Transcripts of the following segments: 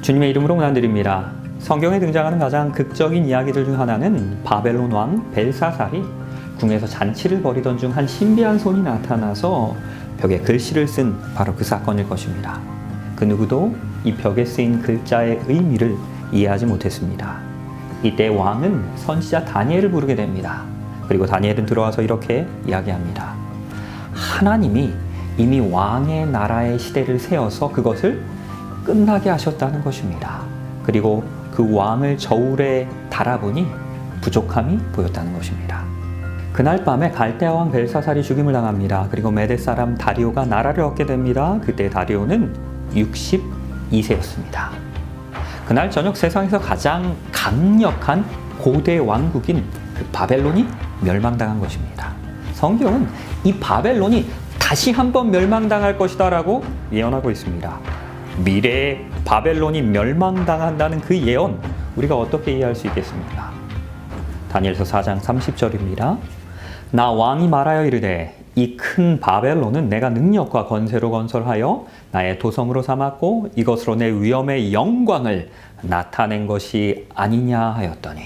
주님의 이름으로 문안드립니다. 성경에 등장하는 가장 극적인 이야기들 중 하나는 바벨론 왕 벨사살이 궁에서 잔치를 벌이던 중 한 신비한 손이 나타나서 벽에 글씨를 쓴 바로 그 사건일 것입니다. 그 누구도 이 벽에 쓰인 글자의 의미를 이해하지 못했습니다. 이때 왕은 선지자 다니엘을 부르게 됩니다. 그리고 다니엘은 들어와서 이렇게 이야기합니다. 하나님이 이미 왕의 나라의 시대를 세워서 그것을 끝나게 하셨다는 것입니다. 그리고 그 왕을 저울에 달아보니 부족함이 보였다는 것입니다. 그날 밤에 갈대아 왕 벨사살이 죽임을 당합니다. 그리고 메대 사람 다리오가 나라를 얻게 됩니다. 그때 다리오는 62세였습니다. 그날 저녁 세상에서 가장 강력한 고대 왕국인 그 바벨론이 멸망당한 것입니다. 성경은 이 바벨론이 다시 한번 멸망당할 것이다 라고 예언하고 있습니다. 미래에 바벨론이 멸망당한다는 그 예언, 우리가 어떻게 이해할 수 있겠습니까? 다니엘서 4장 30절입니다. 나 왕이 말하여 이르되 이 큰 바벨론은 내가 능력과 권세로 건설하여 나의 도성으로 삼았고 이것으로 내 위엄의 영광을 나타낸 것이 아니냐 하였더니,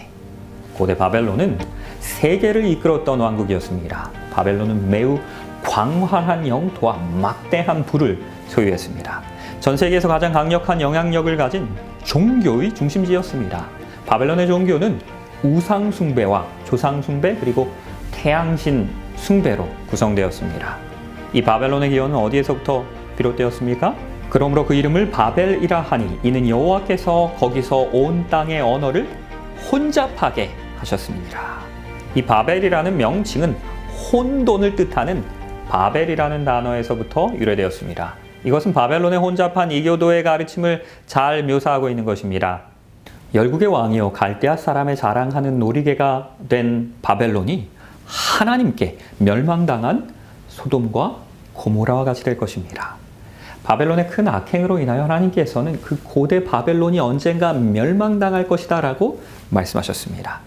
고대 바벨론은 세계를 이끌었던 왕국이었습니다. 바벨론은 매우 광활한 영토와 막대한 부를 소유했습니다. 전 세계에서 가장 강력한 영향력을 가진 종교의 중심지였습니다. 바벨론의 종교는 우상 숭배와 조상 숭배 그리고 태양신 숭배로 구성되었습니다. 이 바벨론의 기원은 어디에서부터 비롯되었습니까? 그러므로 그 이름을 바벨이라 하니 이는 여호와께서 거기서 온 땅의 언어를 혼잡하게 하셨습니다. 이 바벨이라는 명칭은 혼돈을 뜻하는 바벨이라는 단어에서부터 유래되었습니다. 이것은 바벨론의 혼잡한 이교도의 가르침을 잘 묘사하고 있는 것입니다. 열국의 왕이요 갈대아 사람의 자랑하는 놀이개가 된 바벨론이 하나님께 멸망당한 소돔과 고모라와 같이 될 것입니다. 바벨론의 큰 악행으로 인하여 하나님께서는 그 고대 바벨론이 언젠가 멸망당할 것이다 라고 말씀하셨습니다.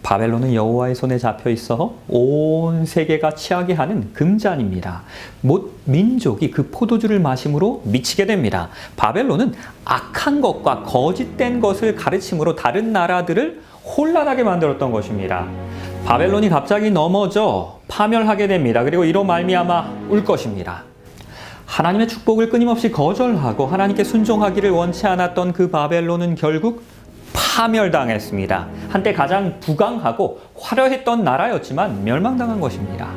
바벨론은 여호와의 손에 잡혀 있어 온 세계가 취하게 하는 금잔입니다. 못 민족이 그 포도주를 마심으로 미치게 됩니다. 바벨론은 악한 것과 거짓된 것을 가르침으로 다른 나라들을 혼란하게 만들었던 것입니다. 바벨론이 갑자기 넘어져 파멸하게 됩니다. 그리고 이로 말미암아 울 것입니다. 하나님의 축복을 끊임없이 거절하고 하나님께 순종하기를 원치 않았던 그 바벨론은 결국 파멸당했습니다. 한때 가장 부강하고 화려했던 나라였지만 멸망당한 것입니다.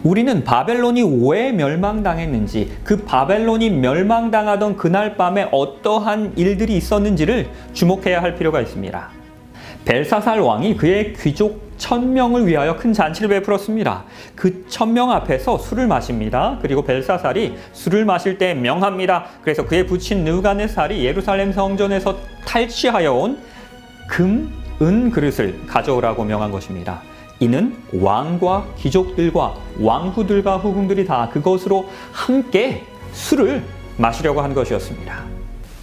우리는 바벨론이 왜 멸망당했는지, 그 바벨론이 멸망당하던 그날 밤에 어떠한 일들이 있었는지를 주목해야 할 필요가 있습니다. 벨사살 왕이 그의 귀족 1000명을 위하여 큰 잔치를 베풀었습니다. 그 1000명 앞에서 술을 마십니다. 그리고 벨사살이 술을 마실 때 명합니다. 그래서 그의 부친 느부갓네살이 예루살렘 성전에서 탈취하여 온 금, 은 그릇을 가져오라고 명한 것입니다. 이는 왕과 귀족들과 왕후들과 후궁들이 다 그것으로 함께 술을 마시려고 한 것이었습니다.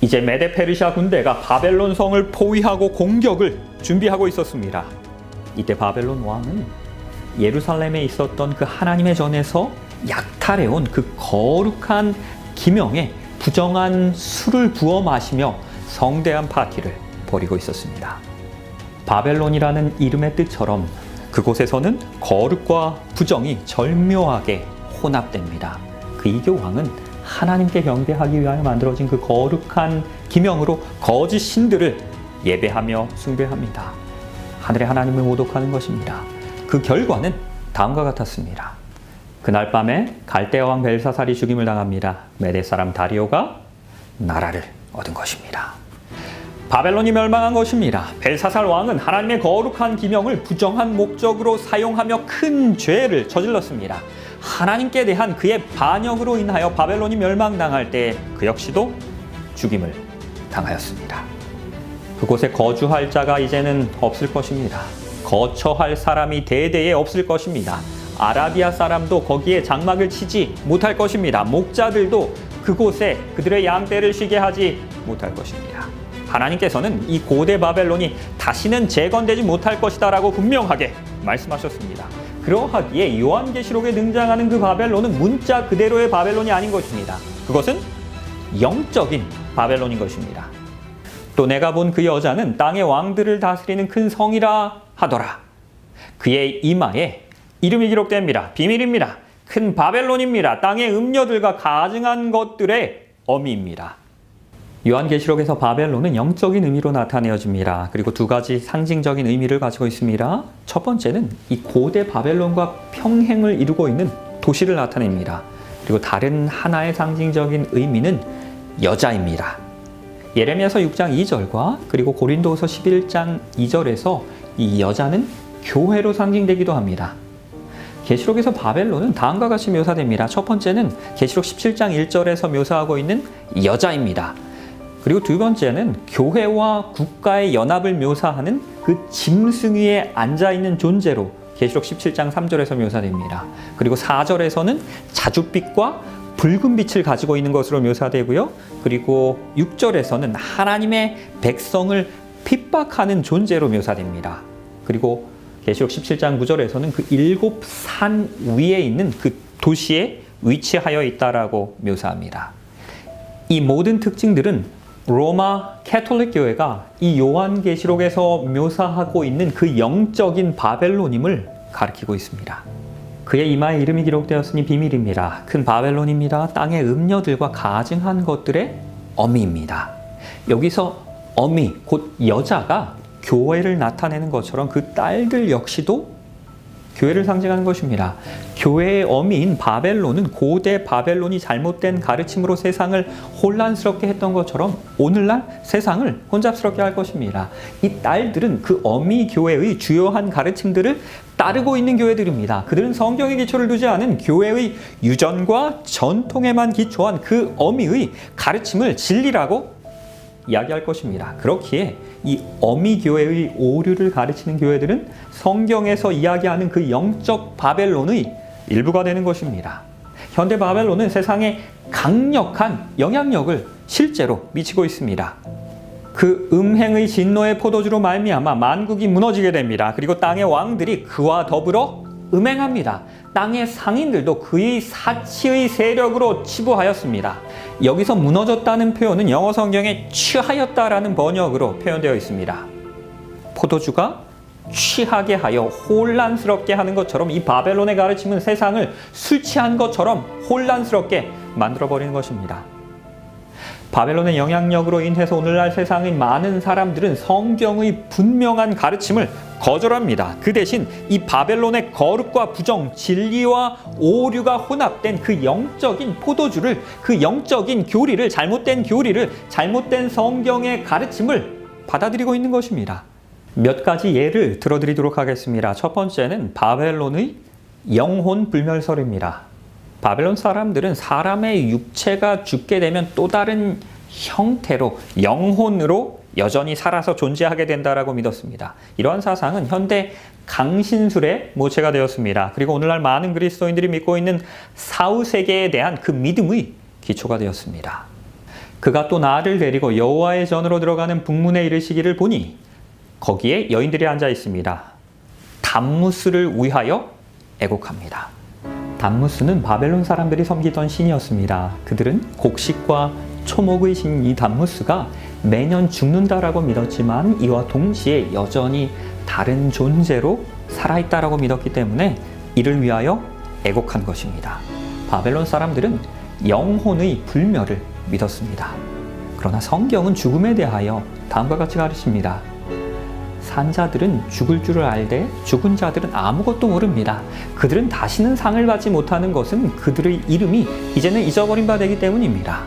이제 메데 페르시아 군대가 바벨론 성을 포위하고 공격을 준비하고 있었습니다. 이때 바벨론 왕은 예루살렘에 있었던 그 하나님의 전에서 약탈해온 그 거룩한 기명에 부정한 술을 부어 마시며 성대한 파티를 벌이고 있었습니다. 바벨론이라는 이름의 뜻처럼 그곳에서는 거룩과 부정이 절묘하게 혼합됩니다. 그 이교 왕은 하나님께 경배하기 위하여 만들어진 그 거룩한 기명으로 거짓 신들을 예배하며 숭배합니다. 하늘의 하나님을 모독하는 것입니다. 그 결과는 다음과 같았습니다. 그날 밤에 갈대아 왕 벨사살이 죽임을 당합니다. 메대 사람 다리오가 나라를 얻은 것입니다. 바벨론이 멸망한 것입니다. 벨사살 왕은 하나님의 거룩한 기명을 부정한 목적으로 사용하며 큰 죄를 저질렀습니다. 하나님께 대한 그의 반역으로 인하여 바벨론이 멸망당할 때 그 역시도 죽임을 당하였습니다. 그곳에 거주할 자가 이제는 없을 것입니다. 거처할 사람이 대대에 없을 것입니다. 아라비아 사람도 거기에 장막을 치지 못할 것입니다. 목자들도 그곳에 그들의 양떼를 쉬게 하지 못할 것입니다. 하나님께서는 이 고대 바벨론이 다시는 재건되지 못할 것이다 라고 분명하게 말씀하셨습니다. 그러하기에 요한계시록에 등장하는 그 바벨론은 문자 그대로의 바벨론이 아닌 것입니다. 그것은 영적인 바벨론인 것입니다. 또 내가 본 그 여자는 땅의 왕들을 다스리는 큰 성이라 하더라. 그의 이마에 이름이 기록됩니다. 비밀입니다. 큰 바벨론입니다. 땅의 음녀들과 가증한 것들의 어미입니다. 요한계시록에서 바벨론은 영적인 의미로 나타내어집니다. 그리고 두 가지 상징적인 의미를 가지고 있습니다. 첫 번째는 이 고대 바벨론과 평행을 이루고 있는 도시를 나타냅니다. 그리고 다른 하나의 상징적인 의미는 여자입니다. 예레미야서 6장 2절과 그리고 고린도후서 11장 2절에서 이 여자는 교회로 상징되기도 합니다. 계시록에서 바벨론은 다음과 같이 묘사됩니다. 첫 번째는 계시록 17장 1절에서 묘사하고 있는 여자입니다. 그리고 두 번째는 교회와 국가의 연합을 묘사하는 그 짐승 위에 앉아있는 존재로 계시록 17장 3절에서 묘사됩니다. 그리고 4절에서는 자줏빛과 붉은 빛을 가지고 있는 것으로 묘사되고요. 그리고 6절에서는 하나님의 백성을 핍박하는 존재로 묘사됩니다. 그리고 계시록 17장 9절에서는 그 7산 위에 있는 그 도시에 위치하여 있다라고 묘사합니다. 이 모든 특징들은 로마 캐톨릭 교회가 이 요한계시록에서 묘사하고 있는 그 영적인 바벨론임을 가리키고 있습니다. 그의 이마에 이름이 기록되었으니 비밀입니다. 큰 바벨론입니다. 땅의 음녀들과 가증한 것들의 어미입니다. 여기서 어미, 곧 여자가 교회를 나타내는 것처럼 그 딸들 역시도 교회를 상징하는 것입니다. 교회의 어미인 바벨론은 고대 바벨론이 잘못된 가르침으로 세상을 혼란스럽게 했던 것처럼 오늘날 세상을 혼잡스럽게 할 것입니다. 이 딸들은 그 어미 교회의 주요한 가르침들을 따르고 있는 교회들입니다. 그들은 성경의 기초를 두지 않은 교회의 유전과 전통에만 기초한 그 어미의 가르침을 진리라고 이야기할 것입니다. 그렇기에 이 어미 교회의 오류를 가르치는 교회들은 성경에서 이야기하는 그 영적 바벨론의 일부가 되는 것입니다. 현대 바벨론은 세상에 강력한 영향력을 실제로 미치고 있습니다. 그 음행의 진노의 포도주로 말미암아 만국이 무너지게 됩니다. 그리고 땅의 왕들이 그와 더불어 음행합니다. 땅의 상인들도 그의 사치의 세력으로 치부하였습니다. 여기서 무너졌다는 표현은 영어 성경에 취하였다라는 번역으로 표현되어 있습니다. 포도주가 취하게 하여 혼란스럽게 하는 것처럼 이 바벨론의 가르침은 세상을 술 취한 것처럼 혼란스럽게 만들어버리는 것입니다. 바벨론의 영향력으로 인해서 오늘날 세상의 많은 사람들은 성경의 분명한 가르침을 거절합니다. 그 대신 이 바벨론의 거룩과 부정, 진리와 오류가 혼합된 그 영적인 포도주를, 그 영적인 교리를, 잘못된 교리를, 잘못된 성경의 가르침을 받아들이고 있는 것입니다. 몇 가지 예를 들어드리도록 하겠습니다. 첫 번째는 바벨론의 영혼 불멸설입니다. 바벨론 사람들은 사람의 육체가 죽게 되면 또 다른 형태로, 영혼으로 여전히 살아서 존재하게 된다라고 믿었습니다. 이러한 사상은 현대 강신술의 모체가 되었습니다. 그리고 오늘날 많은 그리스도인들이 믿고 있는 사후세계에 대한 그 믿음의 기초가 되었습니다. 그가 또 나를 데리고 여호와의 전으로 들어가는 북문에 이르시기를 보니 거기에 여인들이 앉아 있습니다. 담무스를 위하여 애곡합니다. 담무스는 바벨론 사람들이 섬기던 신이었습니다. 그들은 곡식과 초목의 신 이 담무스가 매년 죽는다라고 믿었지만 이와 동시에 여전히 다른 존재로 살아있다라고 믿었기 때문에 이를 위하여 애곡한 것입니다. 바벨론 사람들은 영혼의 불멸을 믿었습니다. 그러나 성경은 죽음에 대하여 다음과 같이 가르칩니다. 산 자들은 죽을 줄을 알되 죽은 자들은 아무것도 모릅니다. 그들은 다시는 상을 받지 못하는 것은 그들의 이름이 이제는 잊어버린 바 되기 때문입니다.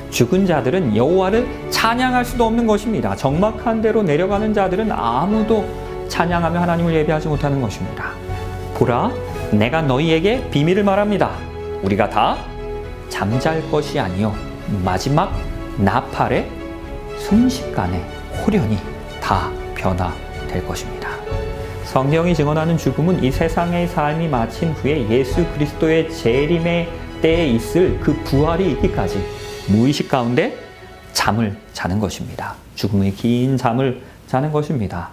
죽은 자들은 여호와를 찬양할 수도 없는 것입니다. 적막한 데로 내려가는 자들은 아무도 찬양하며 하나님을 예배하지 못하는 것입니다. 보라, 내가 너희에게 비밀을 말합니다. 우리가 다 잠잘 것이 아니요 마지막 나팔의 순식간에 호련히 다 변화될 것입니다. 성경이 증언하는 죽음은 이 세상의 삶이 마친 후에 예수 그리스도의 재림의 때에 있을 그 부활이 있기까지 무의식 가운데 잠을 자는 것입니다. 죽음의 긴 잠을 자는 것입니다.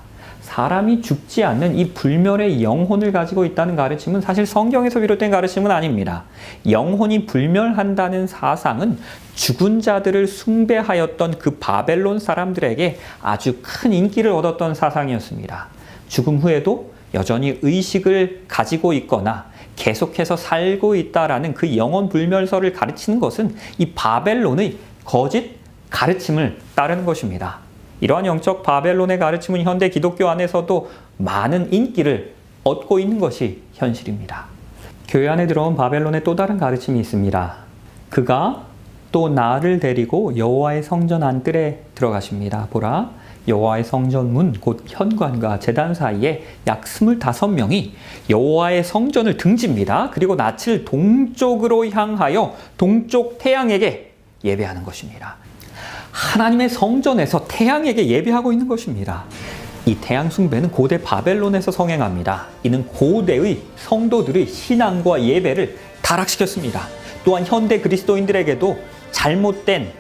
사람이 죽지 않는 이 불멸의 영혼을 가지고 있다는 가르침은 사실 성경에서 비롯된 가르침은 아닙니다. 영혼이 불멸한다는 사상은 죽은 자들을 숭배하였던 그 바벨론 사람들에게 아주 큰 인기를 얻었던 사상이었습니다. 죽음 후에도 여전히 의식을 가지고 있거나 계속해서 살고 있다라는 그 영혼 불멸설을 가르치는 것은 이 바벨론의 거짓 가르침을 따르는 것입니다. 이러한 영적 바벨론의 가르침은 현대 기독교 안에서도 많은 인기를 얻고 있는 것이 현실입니다. 교회 안에 들어온 바벨론의 또 다른 가르침이 있습니다. 그가 또 나를 데리고 여호와의 성전 안뜰에 들어가십니다. 보라, 여호와의 성전 문 곧 현관과 제단 사이에 약 25명이 여호와의 성전을 등집니다. 그리고 낯을 동쪽으로 향하여 동쪽 태양에게 예배하는 것입니다. 하나님의 성전에서 태양에게 예배하고 있는 것입니다. 이 태양 숭배는 고대 바벨론에서 성행합니다. 이는 고대의 성도들의 신앙과 예배를 타락시켰습니다. 또한 현대 그리스도인들에게도 잘못된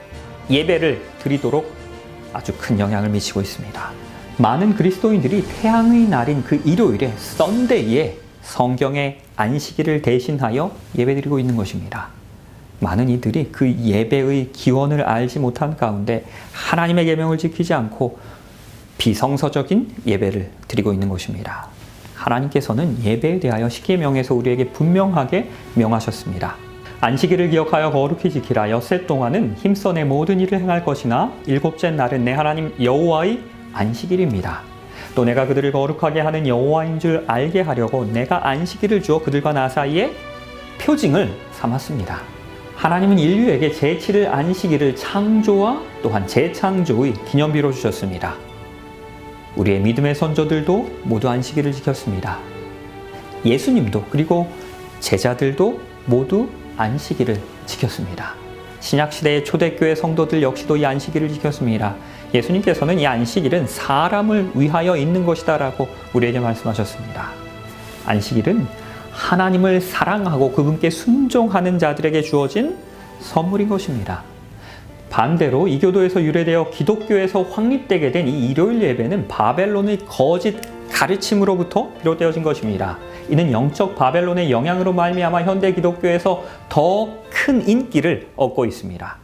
예배를 드리도록 아주 큰 영향을 미치고 있습니다. 많은 그리스도인들이 태양의 날인 그 일요일에 썬데이에 성경의 안식일을 대신하여 예배드리고 있는 것입니다. 많은 이들이 그 예배의 기원을 알지 못한 가운데 하나님의 계명을 지키지 않고 비성서적인 예배를 드리고 있는 것입니다. 하나님께서는 예배에 대하여 십계명에서 우리에게 분명하게 명하셨습니다. 안식일을 기억하여 거룩히 지키라. 엿새 동안은 힘써 내 모든 일을 행할 것이나 일곱째 날은 내 하나님 여호와의 안식일입니다. 또 내가 그들을 거룩하게 하는 여호와인 줄 알게 하려고 내가 안식일을 주어 그들과 나 사이에 표징을 삼았습니다. 하나님은 인류에게 제7일 안식일을 창조와 또한 재창조의 기념비로 주셨습니다. 우리의 믿음의 선조들도 모두 안식일을 지켰습니다. 예수님도 그리고 제자들도 모두 안식일을 지켰습니다. 신약시대의 초대교회 성도들 역시도 이 안식일을 지켰습니다. 예수님께서는 이 안식일은 사람을 위하여 있는 것이다 라고 우리에게 말씀하셨습니다. 안식일은 하나님을 사랑하고 그분께 순종하는 자들에게 주어진 선물인 것입니다. 반대로 이교도에서 유래되어 기독교에서 확립되게 된 이 일요일 예배는 바벨론의 거짓 가르침으로부터 비롯되어진 것입니다. 이는 영적 바벨론의 영향으로 말미암아 현대 기독교에서 더 큰 인기를 얻고 있습니다.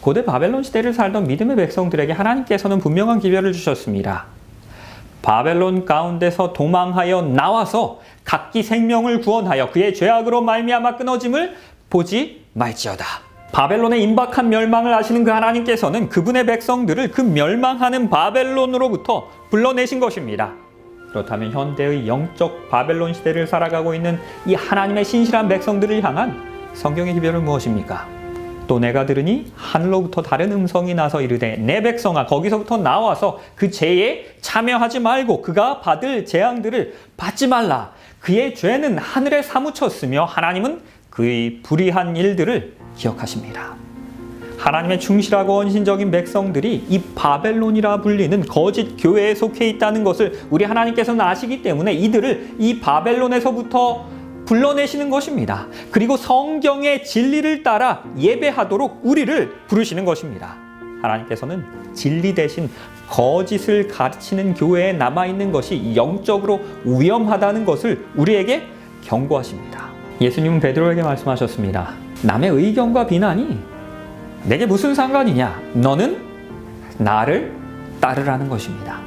고대 바벨론 시대를 살던 믿음의 백성들에게 하나님께서는 분명한 기별을 주셨습니다. 바벨론 가운데서 도망하여 나와서 각기 생명을 구원하여 그의 죄악으로 말미암아 끊어짐을 보지 말지어다. 바벨론의 임박한 멸망을 아시는 그 하나님께서는 그분의 백성들을 그 멸망하는 바벨론으로부터 불러내신 것입니다. 그렇다면 현대의 영적 바벨론 시대를 살아가고 있는 이 하나님의 신실한 백성들을 향한 성경의 기별은 무엇입니까? 또 내가 들으니 하늘로부터 다른 음성이 나서 이르되 내 백성아 거기서부터 나와서 그 죄에 참여하지 말고 그가 받을 재앙들을 받지 말라. 그의 죄는 하늘에 사무쳤으며 하나님은 그의 불의한 일들을 기억하십니다. 하나님의 충실하고 헌신적인 백성들이 이 바벨론이라 불리는 거짓 교회에 속해 있다는 것을 우리 하나님께서는 아시기 때문에 이들을 이 바벨론에서부터 불러내시는 것입니다. 그리고 성경의 진리를 따라 예배하도록 우리를 부르시는 것입니다. 하나님께서는 진리 대신 거짓을 가르치는 교회에 남아있는 것이 영적으로 위험하다는 것을 우리에게 경고하십니다. 예수님은 베드로에게 말씀하셨습니다. 남의 의견과 비난이 내게 무슨 상관이냐? 너는 나를 따르라는 것입니다.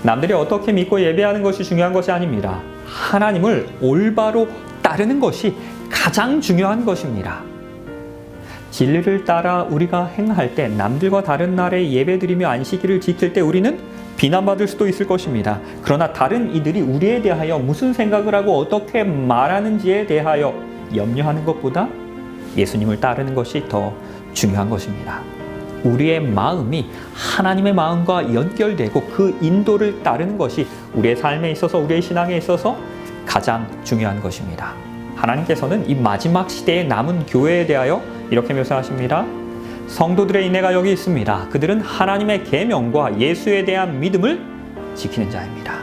남들이 어떻게 믿고 예배하는 것이 중요한 것이 아닙니다. 하나님을 올바로 따르는 것이 가장 중요한 것입니다. 진리를 따라 우리가 행할 때 남들과 다른 날에 예배드리며 안식일을 지킬 때 우리는 비난받을 수도 있을 것입니다. 그러나 다른 이들이 우리에 대하여 무슨 생각을 하고 어떻게 말하는지에 대하여 염려하는 것보다 예수님을 따르는 것이 더 중요한 것입니다. 우리의 마음이 하나님의 마음과 연결되고 그 인도를 따르는 것이 우리의 삶에 있어서 우리의 신앙에 있어서 가장 중요한 것입니다. 하나님께서는 이 마지막 시대에 남은 교회에 대하여 이렇게 묘사하십니다. 성도들의 인내가 여기 있습니다. 그들은 하나님의 계명과 예수에 대한 믿음을 지키는 자입니다.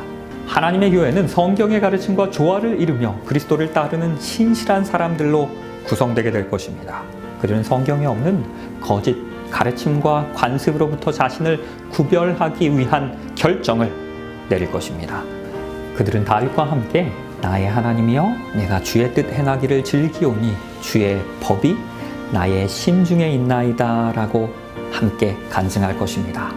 하나님의 교회는 성경의 가르침과 조화를 이루며 그리스도를 따르는 신실한 사람들로 구성되게 될 것입니다. 그들은 성경에 없는 거짓 가르침과 관습으로부터 자신을 구별하기 위한 결정을 내릴 것입니다. 그들은 다윗과 함께 나의 하나님이여 내가 주의 뜻 행하기를 즐기오니 주의 법이 나의 심중에 있나이다 라고 함께 간증할 것입니다.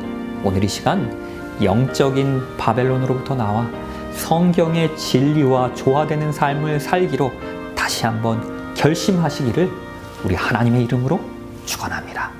오늘 이 시간 영적인 바벨론으로부터 나와 성경의 진리와 조화되는 삶을 살기로 다시 한번 결심하시기를 우리 하나님의 이름으로 축원합니다.